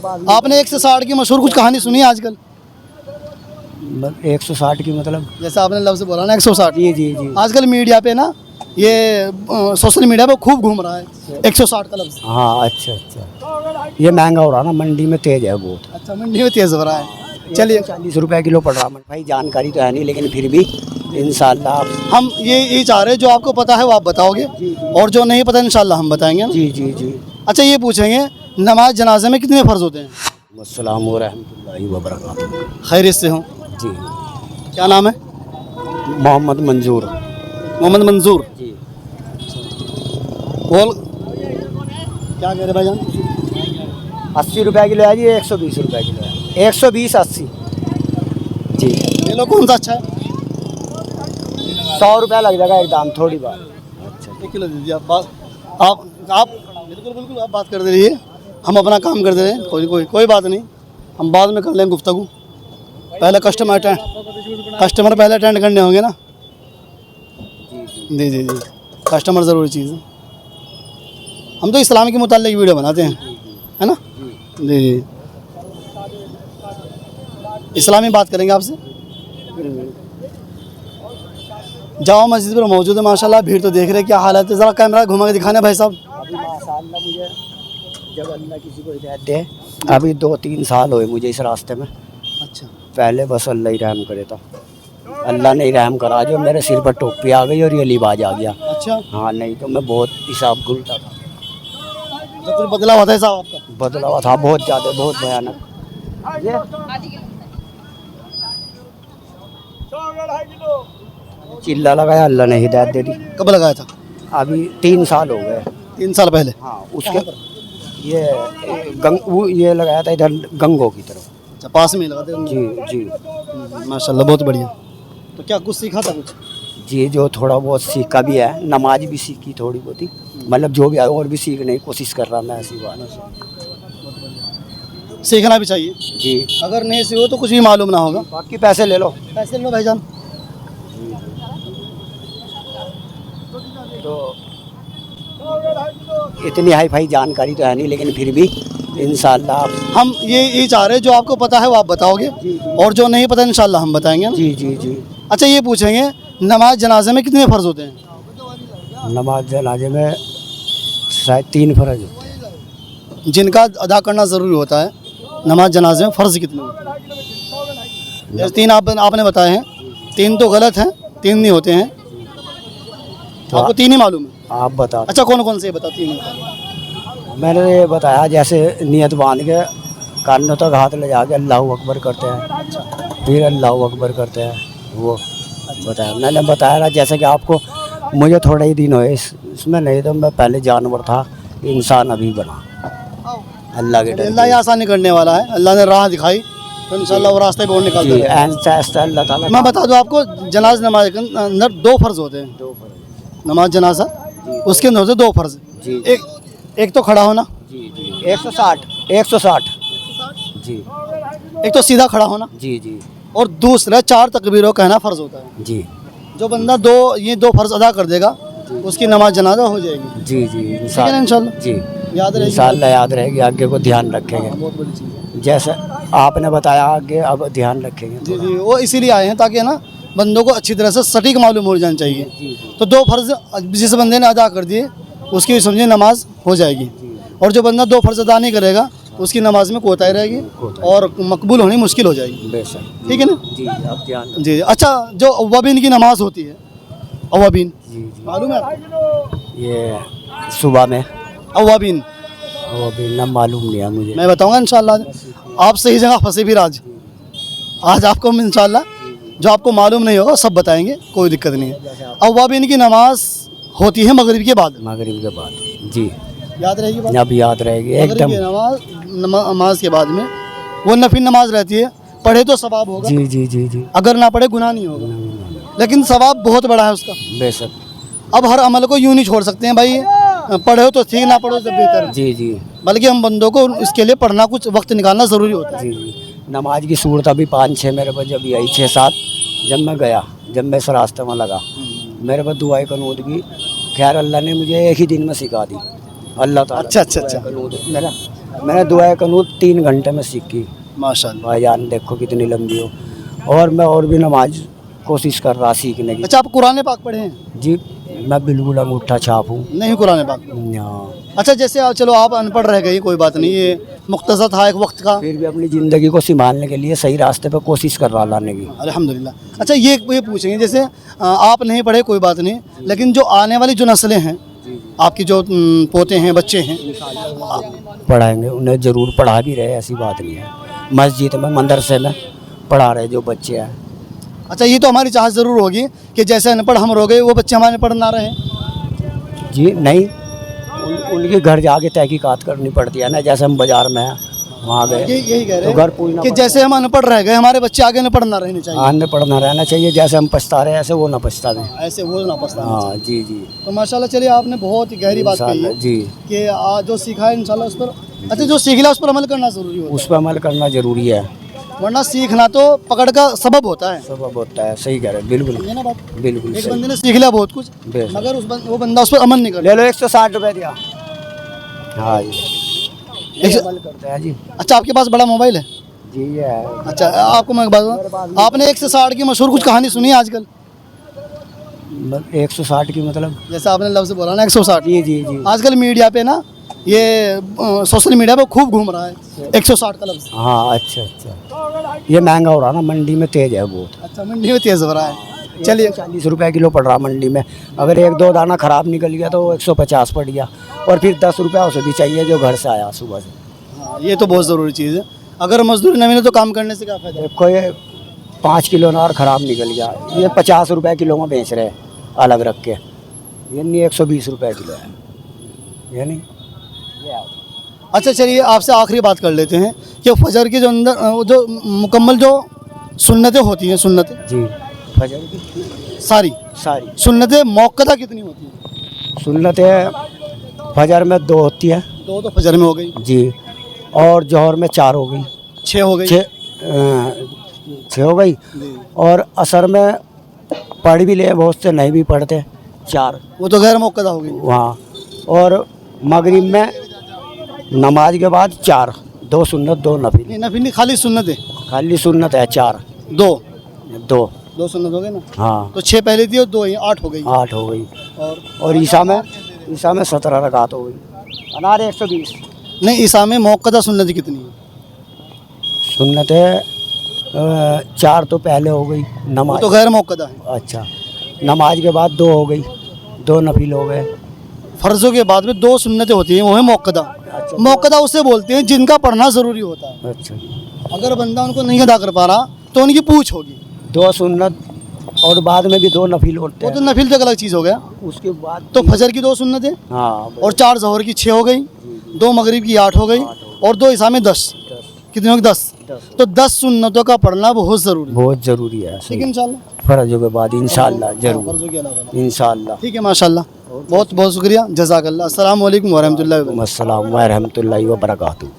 आपने 160 की मशहूर कुछ कहानी सुनी है आजकल? 160 की मतलब? जैसा आपने लफ्ज़ बोला ना 160। जी जी जी। आजकल मीडिया पे ना ये सोशल मीडिया पे खूब घूम रहा है 160 का लफ्ज़। हाँ अच्छा अच्छा, ये महंगा हो रहा ना, मंडी में तेज है बहुत। अच्छा, मंडी में तेज़ हो रहा है। चलिए 40 रुपए किलो पड़ रहा है भाई, जानकारी तो है नहीं लेकिन फिर भी इंशाल्लाह। हम ये चाह रहे हैं, जो आपको पता है वो आप बताओगे और जो नहीं पता इंशाल्लाह हम बताएंगे ना? जी जी जी। अच्छा, ये पूछेंगे नमाज जनाजे में कितने फ़र्ज़ होते हैं? अस्सलाम व रहमतुल्लाहि व बरकातुहू। खैरियत से हो? जी। क्या नाम है? मोहम्मद मंजूर। मोहम्मद मंजूर। जी। बोल, क्या कह रहे भाईजान? 80 रुपए किलो है जी, 120 रुपए किलो है, 120 80 जी। ये लो, कौन सा अच्छा है? 100 रुपया लग जाएगा एक दाम, थोड़ी बात। अच्छा 1 किलो दे दीजिए आप। आप बिल्कुल बिल्कुल आप बात करते रहिए, हम अपना काम करते रहे। कोई बात नहीं, हम बाद में कर लेंगे गुफ्तगू। पहले कस्टमर पहले अटेंड करने होंगे ना। जी जी जी, कस्टमर ज़रूरी चीज़ है। हम तो इस्लाम के मुताल्लिक़ वीडियो बनाते हैं, है ना? जी जी, इस्लामी बात करेंगे आपसे। जामा मस्जिद पर मौजूद है माशाल्लाह, भीड़ तो देख रहे हैं क्या हालत है। ज़रा कैमरा घुमा के दिखाना भाई साहब। अभी माशाअल्लाह मुझे जब अल्लाह किसी को हिदायत दे, अभी 2-3 साल हुए मुझे इस रास्ते में। अच्छा, पहले बस अल्लाह ही रहम करे था, अल्लाह ने ही रहम करा, जो मेरे सिर पर टोपी आ गई और ये लिबाज आ गया। अच्छा, हाँ, नहीं तो मैं बहुत हिसाब घुलता था। तो कुछ बदलाव होता है साहब आपका? बदला हुआ था बहुत ज़्यादा, बहुत भयानक। चिल्ला लगाया, अल्लाह ने हिदायत दे दी। कब लगाया था? अभी 3 साल हो गए। 3 साल पहले। हाँ, उसके ये ये लगाया था इधर गंगो की तरफ। अच्छा, पास में ही लगाते हैं। जी जी। माशाल्लाह बहुत बढ़िया। तो क्या कुछ सीखा था कुछ? जी, जो थोड़ा बहुत सीखा भी है, नमाज भी सीखी थोड़ी बहुत ही, मतलब जो भी है और भी सीखने की कोशिश कर रहा मैं, ऐसी बात। सीखना भी चाहिए जी। अगर नहीं सीखो तो कुछ भी मालूम ना होगा। बाकी पैसे ले लो। पैसे लो भाईजान। तो इतनी हाई फाई जानकारी तो है नहीं लेकिन फिर भी इंशाल्लाह। हम ये चाह रहे हैं, जो आपको पता है वो आप बताओगे और जो नहीं पता इंशाल्लाह हम बताएंगे ना? जी जी जी। अच्छा, ये पूछेंगे नमाज जनाजे में कितने फ़र्ज़ होते हैं? नमाज जनाजे में शायद 3 फ़र्ज होते हैं, जिनका अदा करना ज़रूरी होता है। नमाज जनाजे में फ़र्ज़ कितने होते हैं? जैसे 3 आपने बताए हैं, 3 तो गलत हैं, 3 नहीं होते हैं। तो आपको 3 ही मालूम है? आप बता। अच्छा, कौन कौन से बता? 3 मैंने ये बताया, जैसे नियत बांध के कानों तक हाथ ले जाके अल्लाह अकबर करते हैं, फिर अल्लाह अकबर करते हैं, वो बताया। मैंने बताया ना, जैसे कि आपको मुझे थोड़े ही दिन हुए इसमें, नहीं तो मैं पहले जानवर था, इंसान अभी बना अल्लाह के डर। अल्लाह ही आसानी करने वाला है, अल्लाह ने राह दिखाई तो इंशाल्लाह वो रास्ते पे और निकाल देगा। ऐसा अल्लाह ताला। मैं बता दूं आपको, जनाज नमाज के अंदर 2 फ़र्ज़ होते हैं। 2 फ़र्ज। नमाज जनाजा उसके अंदर होते 2 फ़र्ज़। जी। एक तो खड़ा होना। जी जी। 160 जी। एक तो सीधा खड़ा होना। जी जी। और दूसरा 4 तकबीरों कहना फ़र्ज़ होता है। जी। जो बंदा ये 2 फ़र्ज़ अदा कर देगा उसकी नमाज जनाजा हो जाएगी। जी जी इंशाल्लाह। जी। याद रहेगी, इंशाल्लाह याद रहेगी, आगे को ध्यान रखेंगे। बहुत बड़ी चीज़ है। जैसे आपने बताया, आगे अब ध्यान रखेंगे। जी जी, वो इसीलिए आए हैं ताकि ना बंदों को अच्छी तरह से सटीक मालूम हो जाना चाहिए। जी। तो 2 फ़र्ज़ जिस बंदे ने अदा कर दिए उसकी भी समझिए नमाज हो जाएगी। और जो बंदा 2 फ़र्ज़ अदा नहीं करेगा उसकी नमाज में कोताही रहेगी और मकबूल होनी मुश्किल हो जाएगी। बेशक। ठीक है ना? जी, आप ध्यान। जी। अच्छा, जो अव्वाबीन की नमाज होती है, अव्वाबीन जी जी। मालूम है आपको? ये सुबह में अव्वाबीन वो भी ना मालूम नहीं है मुझे। मैं बताऊंगा इंशाल्लाह। आप सही जगह फंसे फिर आज आपको हम इंशाल्लाह जो आपको मालूम नहीं होगा सब बताएंगे, कोई दिक्कत नहीं है। अव्वाबीन की नमाज होती है मगरिब के बाद। मगरिब के बाद। जी, याद रहेगी बात? अब याद रहेगी मगरिब एकदम। की नमाज के बाद में वो नफिल नमाज रहती है, पढ़े तो सवाब होगा। जी जी जी जी। अगर ना पढ़े गुनाह नहीं होगा, लेकिन सवाब बहुत बड़ा है उसका। बेशक। अब हर अमल को यूँ नहीं छोड़ सकते हैं भाई, पढ़े हो तो ठीक, ना पढ़ो तो बेहतर है। जी जी। बल्कि हम बंदों को इसके लिए पढ़ना, कुछ वक्त निकालना ज़रूरी होता है। जी जी। नमाज की सूरत अभी 5-6 मेरे पास जब आई 6-7, जब मैं गया, जब मैं इस रास्ते में लगा, मेरे पास दुआए कनूद की खैर अल्लाह ने मुझे एक ही दिन में सिखा दी। अल्लाह ताला। अच्छा अच्छा अच्छा। कनूद मेरा मैंने दुआ कनूत 3 घंटे में सीखी। माशाल्लाह। भाईजान देखो कितनी लंबी हो। और मैं और भी नमाज कोशिश कर रहा सीखने की। अच्छा, आप कुरान पाक पढ़े हैं? जी मैं बिल्कुल अंगूठा छाप हूँ। नहीं कुरान पाक। हाँ। अच्छा, जैसे आप चलो आप अनपढ़ रह गई, कोई बात नहीं, ये मुख्तसर था एक वक्त का। फिर भी अपनी ज़िंदगी को संभालने के लिए सही रास्ते पर कोशिश कर रहा लाने की। अल्हम्दुलिल्लाह। अच्छा, ये पूछेंगे, जैसे आप नहीं पढ़े कोई बात नहीं, लेकिन जो आने वाली जो नस्लें हैं, आपकी जो पोते हैं, बच्चे हैं, पढ़ाएंगे, उन्हें ज़रूर पढ़ा भी रहे, ऐसी बात नहीं है। मस्जिद में मदरसे में पढ़ा रहे जो बच्चे हैं। अच्छा, ये तो हमारी चाहत ज़रूर होगी कि जैसे अनपढ़ हम रह गए, वो बच्चे हमारे पढ़ ना रहे। जी नहीं, उनके घर जाके तहकीकात करनी पड़ती है ना, जैसे हम बाज़ार में हैं वहाँ गए यही कह रहे तो घर पूछना कि जैसे हम अनपढ़ रह गए, हमारे बच्चे आगे अनपढ़ ना रहने चाहिए। आने पढ़ना रहना चाहिए, जैसे हम पछता रहे ऐसे वो ना पछता दें। ऐसे वो ना पछताना हाँ चाहिए। जी जी। तो माशाल्लाह, चलिए आपने बहुत ही गहरी बात कही है जी। कि जो सीखा है इंशाल्लाह उस पर, अच्छा जो सीख लिया उस पर अमल करना ज़रूरी होता उस पर अमल करना ज़रूरी है, है, वरना सीखना तो पकड़ का सबब होता है। सबब होता है। सही कह रहे हैं, बिल्कुल ये ना बात, बिल्कुल एक सही। बंदे ने सीख लिया बहुत कुछ, बेशक। मगर वो बंदा उस पर अमल नहीं कर ले लो 160 रुपये दिया। हाँ जी, एक- अमल करते हैं जी। अच्छा, आपके पास बड़ा मोबाइल है? जी ये है। अच्छा, आपको मैं एक बात बताऊं, आपने 160 की मशहूर कुछ कहानी सुनी है आजकल? 160 की मतलब? जैसा आपने लफ्ज़ बोला ना 160, जी जी जी। आजकल मीडिया पे ना, ये सोशल मीडिया पे खूब घूम रहा है 160 का लफ्ज़। हाँ अच्छा अच्छा, ये महंगा हो रहा ना, मंडी में तेज है बहुत। अच्छा, मंडी में तेज़ हो रहा है। चलिए, 40 रुपये किलो पड़ रहा मंडी में। अगर 1-2 दाना ख़राब निकल गया तो 150 पड़ गया, और फिर 10 रुपया उसे भी चाहिए जो घर से आया सुबह से। हाँ, ये तो बहुत ज़रूरी चीज़ है। अगर मजदूरी न मिले तो काम करने से क्या फ़ायदा? देखो ये 5 किलो नार ख़राब निकल गया, ये 50 रुपये किलो में बेच रहे हैं अलग रख के। ये नहीं 120 रुपये किलो है, ये नहीं। अच्छा, चलिए आपसे आखिरी बात कर लेते हैं कि फजर के जो अंदर जो मुकम्मल जो सुन्नतें होती हैं, सुन्नतें जी फजर की सारी सारी सुन्नतें मौक़दा कितनी होती हैं? सुन्नत है फजर में 2 होती है 2 तो फजर में हो गई, जी, और जोहर में 4 हो गई, 6 हो गई, 6 हो गई, जी। और असर में पढ़ भी ले बहुत से नहीं भी पढ़ते 4 वो तो गैर मौक़दा हो गई। वहाँ, और मगरिब में नमाज के बाद 4, 2 सुन्नत 2 नफिल। नहीं, नफिल नहीं, खाली सुन्नतें खाली सुन्नत है 4, 2 2 सुन्नत हो गए ना, हाँ तो 6 पहले थी और 2 8 हो गई। 8 हो गई, और ईसा में 17 रकात हो गई। अनार 120। नहीं, ईसा में मौक़दा सुन्नत कितनी है? सुन्नत है 4 तो पहले हो गई वो नमाज। तो गैर मौक़दा है। अच्छा, नमाज के बाद 2 हो गई, 2 नफिल हो गए। फ़र्ज़ों के बाद में 2 सुन्नतें होती हैं, वो है मौक़दा। अच्छा मौक़दा उसे बोलते हैं जिनका पढ़ना ज़रूरी होता है। अच्छा, अगर बंदा उनको नहीं अदा कर पा रहा तो उनकी पूछ होगी। 2 सुन्नत और बाद में भी 2 नफिल होते वो तो हैं। नफिल तो एक अलग चीज़ हो गया। उसके बाद तो फजर की 2 सुन्नतें हाँ, और 4 ज़ोहर की 6 हो गई, 2 मगरिब की 8 हो गई, और 2 ईसा में 10। कितनी होगी? 10। तो 10 सुन्नतों का पढ़ना बहुत ज़रूरी है। बहुत ज़रूरी है। ठीक है, इंशाल्लाह फर्जों के बाद इंशाल्लाह जरूर, फ़र्ज़ों के अलावा। इंशाल्लाह। ठीक है, माशाल्लाह, बहुत बहुत शुक्रिया, जज़ाकल्लाह। अस्सलाम वालेकुम व रहमतुल्लाहि व बरकातुहू। अस्सलाम व रहमतुल्लाहि व बरकातुहू।